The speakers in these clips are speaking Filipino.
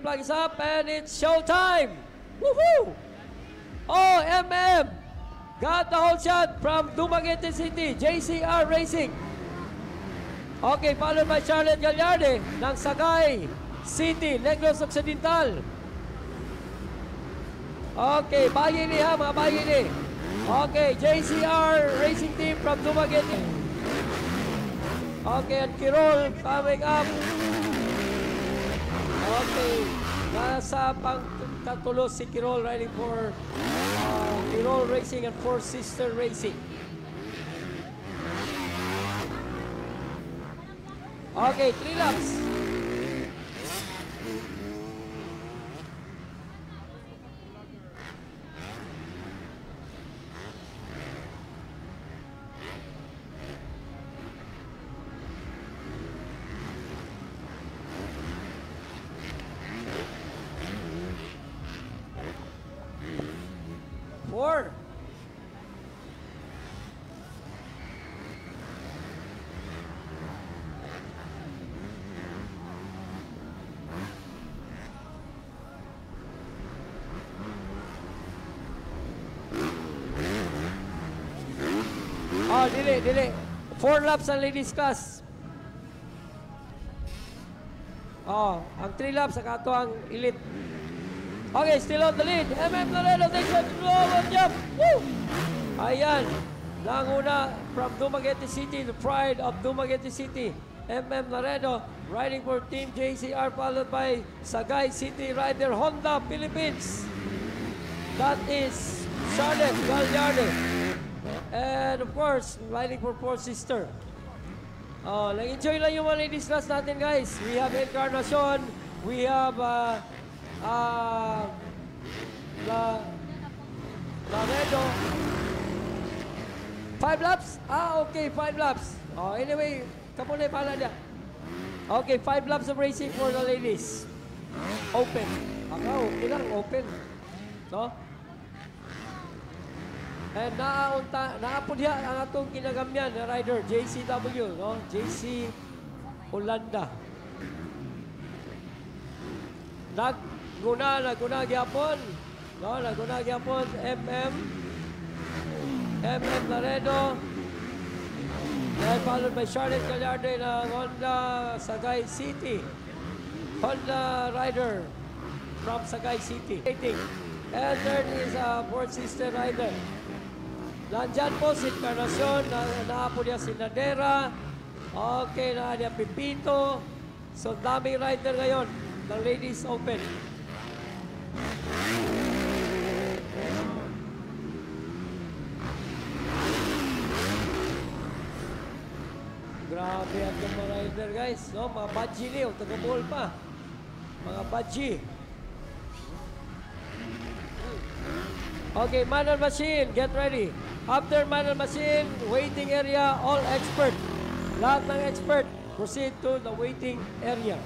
flag is up and it's showtime! Woohoo! Oh, MM got the whole shot from Dumaguete City, JCR Racing. Okay, followed by Charlotte Gallarde ng Sagay City, Negros Occidental. Okay, Bayini ha, mga Bayini. Okay, JCR Racing Team from Dumaguete. Okay, and Kirol coming up. Okay, nasa pangkatulos si Kirol riding for Kirol Racing and Four Sister Racing. Okay, 3 laps. Four. Oh, dili. 4 laps ang ladies class. Oh, ang 3 laps ang ato ang elite. Okay, still on the lead. MM Laredo takes a global jump. Woo! Ayan. Nanguna from Dumaguete City, the pride of Dumaguete City. MM Laredo riding for Team JCR, followed by Sagay City rider Honda Philippines. That is Charlotte Gallarde. And of course, riding for Four Sister. Oh, nag-enjoy lang yung mga ladies class natin, guys. We have Encarnacion. We have Laredo. 5 laps? Okay, 5 laps. Oh, anyway, kapunay pala niya. Okay, 5 laps of racing for the ladies. Open. Okay lang, open. No? And naapod niya ang atong kinagamyan na rider, JCW, no? JC Holanda. Naguna gyapon. No, naguna gyapon MM Laredo. Then followed by Charlotte Gallarde ng Honda Sagay City. Honda rider from Sagay City. And third is a Fourth Sister rider. Nandyan po si Encarnacion, naapo niya si Nadera. Okay, na niya Pipito. So daming rider ngayon ng Ladies Open. Grabe ang mga rider, guys. No, mga badge niyo, taga-ball pa. Mga badge. Okay, man and machine, get ready. After man and machine, waiting area, all expert. Lahat ng expert, proceed to the waiting area.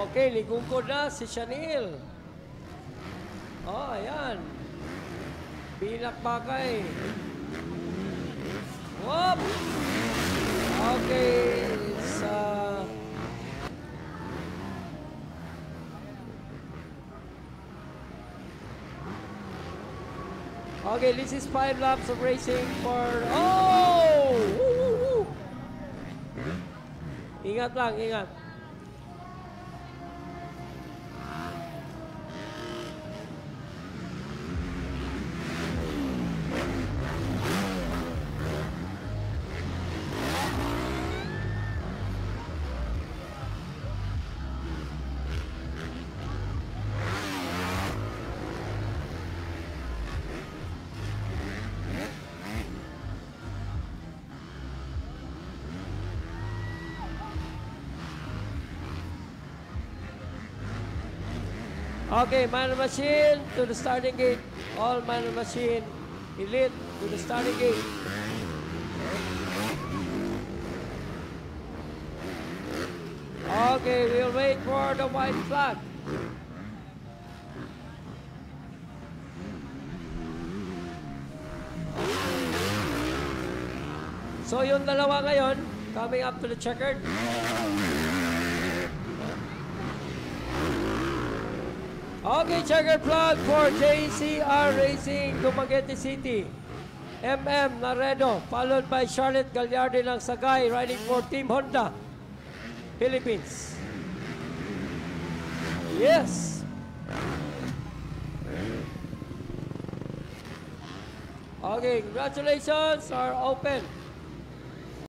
Okay, ligungkod na si Chanel. Oh, ayan. Pinakbakay. Whoop! Okay, Okay, this is 5 laps of racing for... Oh! Woo! Ingat lang, ingat. Okay, man and machine to the starting gate. All man and machine. Elite to the starting gate. Okay, we'll wait for the white flag. So yung dalawa ngayon, coming up to the checkered. Okay, checkered flag for JCR Racing Dumaguete City. MM Laredo, followed by Charlotte Gallardi ng Sagay, riding for Team Honda, Philippines. Yes. Okay, congratulations are open.